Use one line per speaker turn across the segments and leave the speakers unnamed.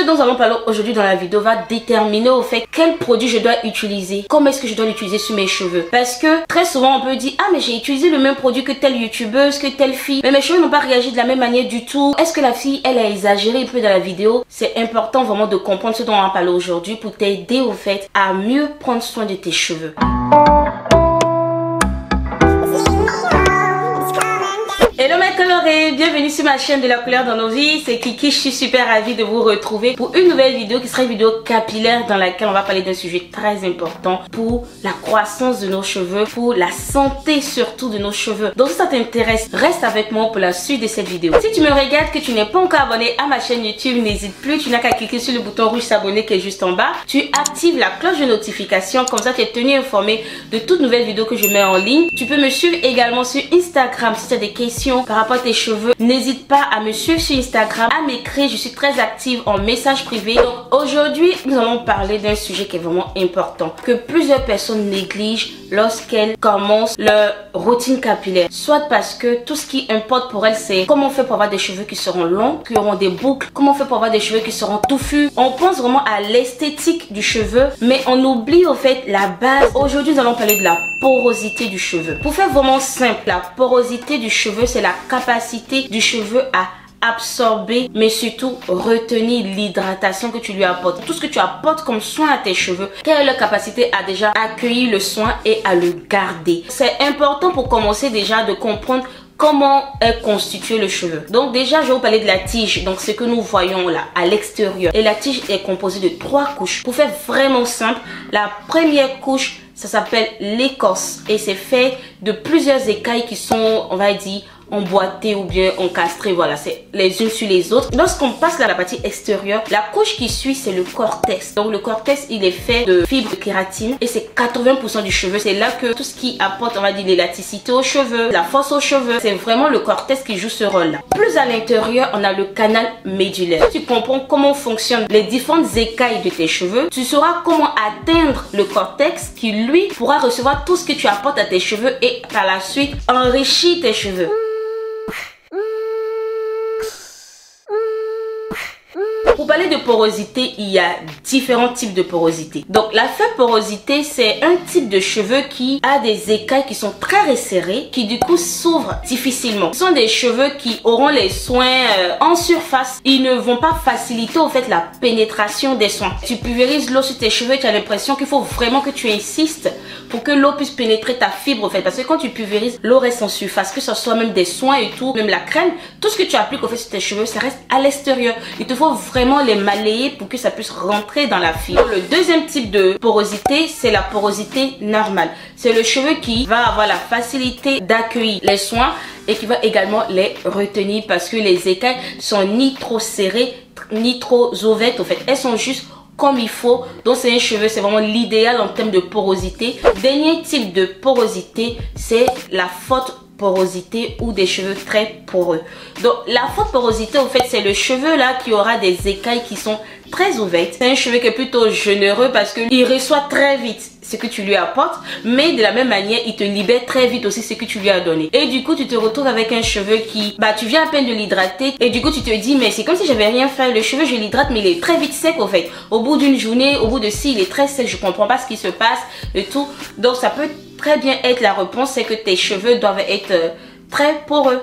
Ce dont nous allons parler aujourd'hui dans la vidéo va déterminer au fait quel produit je dois utiliser, comment est-ce que je dois l'utiliser sur mes cheveux. Parce que très souvent on peut dire ah mais j'ai utilisé le même produit que telle youtubeuse, que telle fille, mais mes cheveux n'ont pas réagi de la même manière du tout. Est-ce que la fille elle a exagéré un peu dans la vidéo? C'est important vraiment de comprendre ce dont on va parler aujourd'hui pour t'aider au fait à mieux prendre soin de tes cheveux. Hello mes colorés, bienvenue sur ma chaîne de la couleur dans nos vies, c'est Kiki, je suis super ravie de vous retrouver pour une nouvelle vidéo qui sera une vidéo capillaire dans laquelle on va parler d'un sujet très important pour la croissance de nos cheveux, pour la santé surtout de nos cheveux. Donc si ça t'intéresse, reste avec moi pour la suite de cette vidéo. Si tu me regardes que tu n'es pas encore abonné à ma chaîne YouTube, n'hésite plus, tu n'as qu'à cliquer sur le bouton rouge s'abonner qui est juste en bas. Tu actives la cloche de notification, comme ça tu es tenu informé de toutes nouvelles vidéos que je mets en ligne. Tu peux me suivre également sur Instagram si tu as des questions par rapport à tes cheveux. N'hésite pas à me suivre sur Instagram, à m'écrire, je suis très active en message privé. Donc aujourd'hui, nous allons parler d'un sujet qui est vraiment important, que plusieurs personnes négligent lorsqu'elles commencent leur routine capillaire. Soit parce que tout ce qui importe pour elles, c'est comment on fait pour avoir des cheveux qui seront longs, qui auront des boucles, comment on fait pour avoir des cheveux qui seront touffus. On pense vraiment à l'esthétique du cheveu, mais on oublie au fait la base. Aujourd'hui, nous allons parler de la porosité du cheveu. Pour faire vraiment simple, la porosité du cheveu, c'est la capacité du cheveu à absorber mais surtout retenir l'hydratation que tu lui apportes. Tout ce que tu apportes comme soin à tes cheveux, quelle est leur capacité à déjà accueillir le soin et à le garder. C'est important pour commencer déjà de comprendre comment est constitué le cheveu. Donc déjà je vais vous parler de la tige, donc ce que nous voyons là à l'extérieur. Et la tige est composée de 3 couches. Pour faire vraiment simple, la première couche ça s'appelle l'écorce et c'est fait de plusieurs écailles qui sont, on va dire, emboîtées ou bien encastrées, voilà, c'est les unes sur les autres. Lorsqu'on passe à la partie extérieure, la couche qui suit c'est le cortex. Donc le cortex il est fait de fibres de kératine et c'est 80% du cheveu. C'est là que tout ce qui apporte, on va dire, l'élasticité aux cheveux, la force aux cheveux, c'est vraiment le cortex qui joue ce rôle là. Plus à l'intérieur, on a le canal médulaire. Si tu comprends comment fonctionnent les différentes écailles de tes cheveux, tu sauras comment atteindre le cortex qui lui pourra recevoir tout ce que tu apportes à tes cheveux et par la suite enrichir tes cheveux. Pour parler de porosité, il y a différents types de porosité. Donc la faible porosité, c'est un type de cheveux qui a des écailles qui sont très resserrées, qui du coup s'ouvrent difficilement. Ce sont des cheveux qui auront les soins en surface. Ils ne vont pas faciliter au fait la pénétration des soins. Tu pulvérises l'eau sur tes cheveux, tu as l'impression qu'il faut vraiment que tu insistes pour que l'eau puisse pénétrer ta fibre au fait. Parce que quand tu pulvérises, l'eau reste en surface, que ce soit même des soins et tout, même la crème, tout ce que tu appliques au fait sur tes cheveux, ça reste à l'extérieur. Il te faut vraiment les malayer pour que ça puisse rentrer dans la fibre. Le deuxième type de porosité, c'est la porosité normale. C'est le cheveu qui va avoir la facilité d'accueillir les soins et qui va également les retenir parce que les écailles sont ni trop serrées, ni trop ouvertes. En fait, elles sont juste comme il faut. Donc c'est un cheveu, c'est vraiment l'idéal en termes de porosité. Dernier type de porosité, c'est la forte porosité ou des cheveux très poreux. Donc la forte porosité au fait c'est le cheveu là qui aura des écailles qui sont très ouvertes. C'est un cheveu qui est plutôt généreux parce que il reçoit très vite ce que tu lui apportes, mais de la même manière il te libère très vite aussi ce que tu lui as donné. Et du coup tu te retrouves avec un cheveu qui, tu viens à peine de l'hydrater et du coup tu te dis mais c'est comme si j'avais rien fait. Le cheveu je l'hydrate mais il est très vite sec au fait. Au bout d'une journée, au bout de 6 il est très sec, je comprends pas ce qui se passe et tout. Donc ça peut très bien être la réponse, c'est que tes cheveux doivent être très poreux.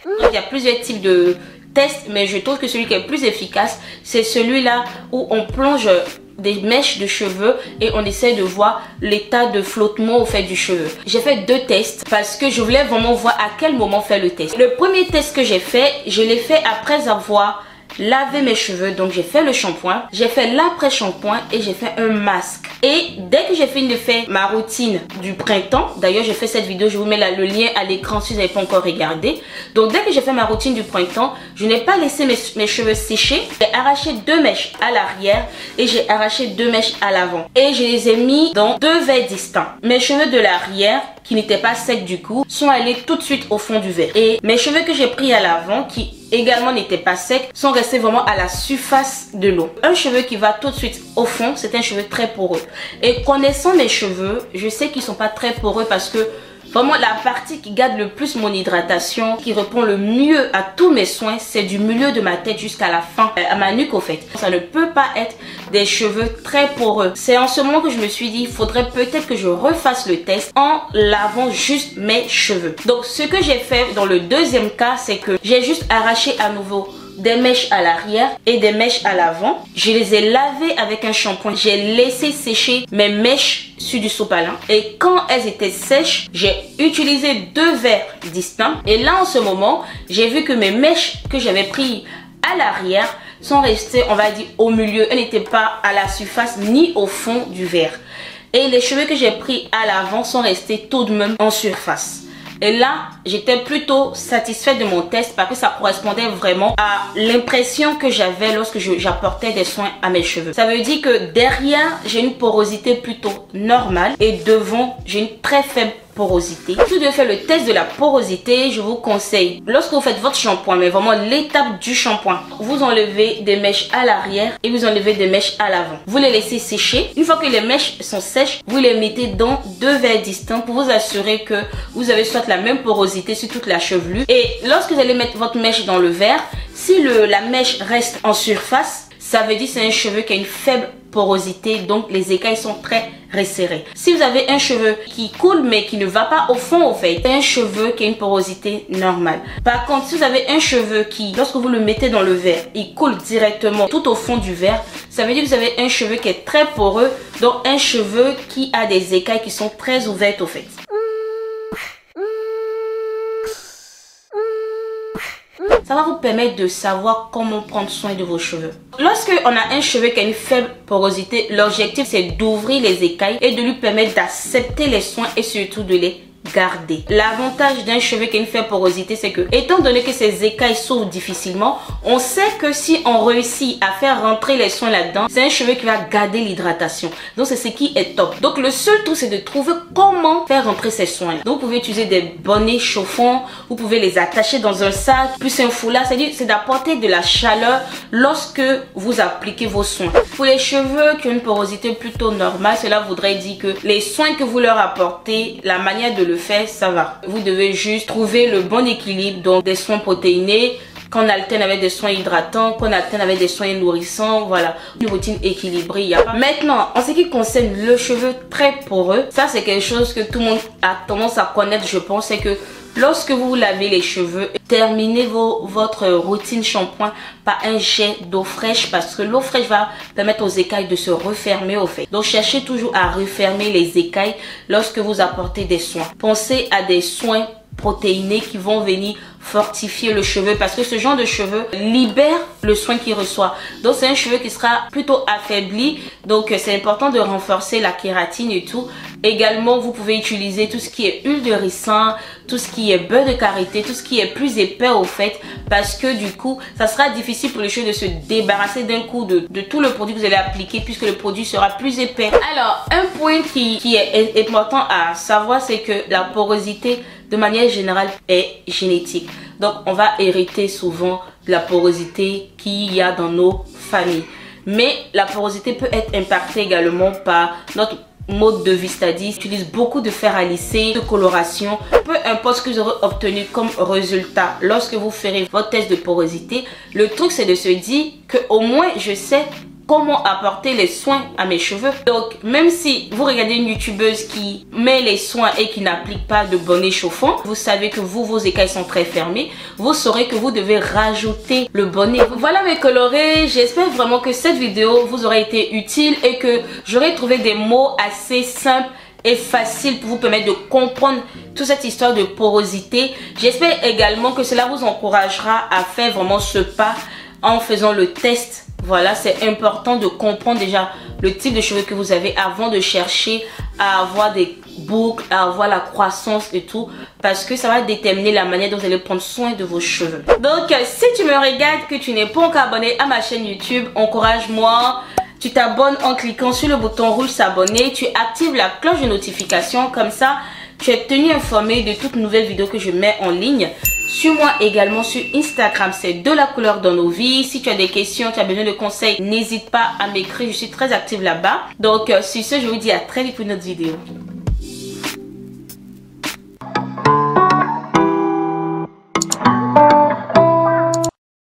Donc, il y a plusieurs types de tests, mais je trouve que celui qui est le plus efficace, c'est celui-là où on plonge des mèches de cheveux et on essaie de voir l'état de flottement au fait du cheveu. J'ai fait 2 tests parce que je voulais vraiment voir à quel moment faire le test. Le premier test que j'ai fait, je l'ai fait après avoir laver mes cheveux. Donc j'ai fait le shampoing, j'ai fait l'après-shampoing et j'ai fait un masque. Et dès que j'ai fini de faire ma routine du printemps, d'ailleurs j'ai fait cette vidéo, je vous mets le lien à l'écran si vous n'avez pas encore regardé. Donc dès que j'ai fait ma routine du printemps, je n'ai pas laissé mes cheveux sécher. J'ai arraché 2 mèches à l'arrière et j'ai arraché 2 mèches à l'avant. Et je les ai mis dans 2 verres distincts. Mes cheveux de l'arrière, qui n'étaient pas secs du coup, sont allés tout de suite au fond du verre. Et mes cheveux que j'ai pris à l'avant, qui également n'étaient pas secs, sont restés vraiment à la surface de l'eau. Un cheveu qui va tout de suite au fond, c'est un cheveu très poreux. Et connaissant mes cheveux, je sais qu'ils sont pas très poreux parce que Vraiment, la partie qui garde le plus mon hydratation, qui répond le mieux à tous mes soins, c'est du milieu de ma tête jusqu'à la fin, à ma nuque au fait. Ça ne peut pas être des cheveux très poreux. C'est en ce moment que je me suis dit, il faudrait peut-être que je refasse le test en lavant juste mes cheveux. Donc, ce que j'ai fait dans le deuxième cas, c'est que j'ai juste arraché à nouveau des mèches à l'arrière et des mèches à l'avant. Je les ai lavées avec un shampoing. J'ai laissé sécher mes mèches sur du sopalin. Et quand elles étaient sèches, j'ai utilisé 2 verres distincts. Et là, en ce moment, j'ai vu que mes mèches que j'avais prises à l'arrière sont restées, on va dire, au milieu. Elles n'étaient pas à la surface ni au fond du verre. Et les cheveux que j'ai pris à l'avant sont restés tout de même en surface. Et là, j'étais plutôt satisfaite de mon test parce que ça correspondait vraiment à l'impression que j'avais lorsque j'apportais des soins à mes cheveux. Ça veut dire que derrière, j'ai une porosité plutôt normale et devant, j'ai une très faible porosité. Si vous devez faire le test de la porosité, je vous conseille, lorsque vous faites votre shampoing, mais vraiment l'étape du shampoing, vous enlevez des mèches à l'arrière et vous enlevez des mèches à l'avant. Vous les laissez sécher. Une fois que les mèches sont sèches, vous les mettez dans 2 verres distincts pour vous assurer que vous avez soit la même porosité sur toute la chevelure. Et lorsque vous allez mettre votre mèche dans le verre, si la mèche reste en surface, ça veut dire que c'est un cheveu qui a une faible porosité, donc les écailles sont très resserrées. Si vous avez un cheveu qui coule mais qui ne va pas au fond au fait, c'est un cheveu qui a une porosité normale. Par contre, si vous avez un cheveu qui, lorsque vous le mettez dans le verre, il coule directement tout au fond du verre, ça veut dire que vous avez un cheveu qui est très poreux, donc un cheveu qui a des écailles qui sont très ouvertes au fait. Ça va vous permettre de savoir comment prendre soin de vos cheveux. Lorsque on a un cheveu qui a une faible porosité, l'objectif c'est d'ouvrir les écailles et de lui permettre d'accepter les soins et surtout de les garder. L'avantage d'un cheveu qui a une faible porosité, c'est que étant donné que ces écailles s'ouvrent difficilement, on sait que si on réussit à faire rentrer les soins là-dedans, c'est un cheveu qui va garder l'hydratation. Donc c'est ce qui est top. Donc le seul truc c'est de trouver comment faire rentrer ces soins. Donc vous pouvez utiliser des bonnets chauffants, vous pouvez les attacher dans un sac, plus un foulard, c'est-à-dire c'est d'apporter de la chaleur lorsque vous appliquez vos soins. Pour les cheveux qui ont une porosité plutôt normale, cela voudrait dire que les soins que vous leur apportez, la manière de le faire, ça va. Vous devez juste trouver le bon équilibre, donc des soins protéinés, qu'on alterne avec des soins hydratants, qu'on alterne avec des soins nourrissants, voilà, une routine équilibrée. Maintenant, en ce qui concerne le cheveu très poreux, ça c'est quelque chose que tout le monde a tendance à connaître, je pense, c'est que lorsque vous lavez les cheveux, terminez votre routine shampoing par un jet d'eau fraîche parce que l'eau fraîche va permettre aux écailles de se refermer au fait. Donc cherchez toujours à refermer les écailles lorsque vous apportez des soins. Pensez à des soins protéinés qui vont venir fortifier le cheveu parce que ce genre de cheveux libère le soin qu'il reçoit. Donc c'est un cheveu qui sera plutôt affaibli, donc c'est important de renforcer la kératine et tout. Également vous pouvez utiliser tout ce qui est huile de ricin, tout ce qui est beurre de karité, tout ce qui est plus épais au fait, parce que du coup ça sera difficile pour le cheveu de se débarrasser d'un coup de tout le produit que vous allez appliquer puisque le produit sera plus épais. Alors un point qui est important à savoir, c'est que la porosité de manière générale est génétique. Donc on va hériter souvent de la porosité qu'il y a dans nos familles. Mais la porosité peut être impactée également par notre mode de vie, c'est-à-dire utilise beaucoup de fer à lisser, de coloration. Peu importe ce que vous aurez obtenu comme résultat lorsque vous ferez votre test de porosité, le truc c'est de se dire que au moins je sais comment apporter les soins à mes cheveux. Donc même si vous regardez une youtubeuse qui met les soins et qui n'applique pas de bonnet chauffant, vous savez que vos écailles sont très fermées, vous saurez que vous devez rajouter le bonnet. Voilà mes colorés, j'espère vraiment que cette vidéo vous aura été utile et que j'aurai trouvé des mots assez simples et facile pour vous permettre de comprendre toute cette histoire de porosité. J'espère également que cela vous encouragera à faire vraiment ce pas en faisant le test. Voilà, c'est important de comprendre déjà le type de cheveux que vous avez avant de chercher à avoir des boucles, à avoir la croissance et tout, parce que ça va déterminer la manière dont vous allez prendre soin de vos cheveux. Donc si tu me regardes, que tu n'es pas encore abonné à ma chaîne YouTube, encourage-moi. Tu t'abonnes en cliquant sur le bouton rouge s'abonner, tu actives la cloche de notification, comme ça tu es tenu informé de toutes nouvelles vidéos que je mets en ligne. Suis-moi également sur Instagram, c'est de la couleur dans nos vies. Si tu as des questions, tu as besoin de conseils, n'hésite pas à m'écrire, je suis très active là-bas. Donc sur ce, je vous dis à très vite pour une autre vidéo.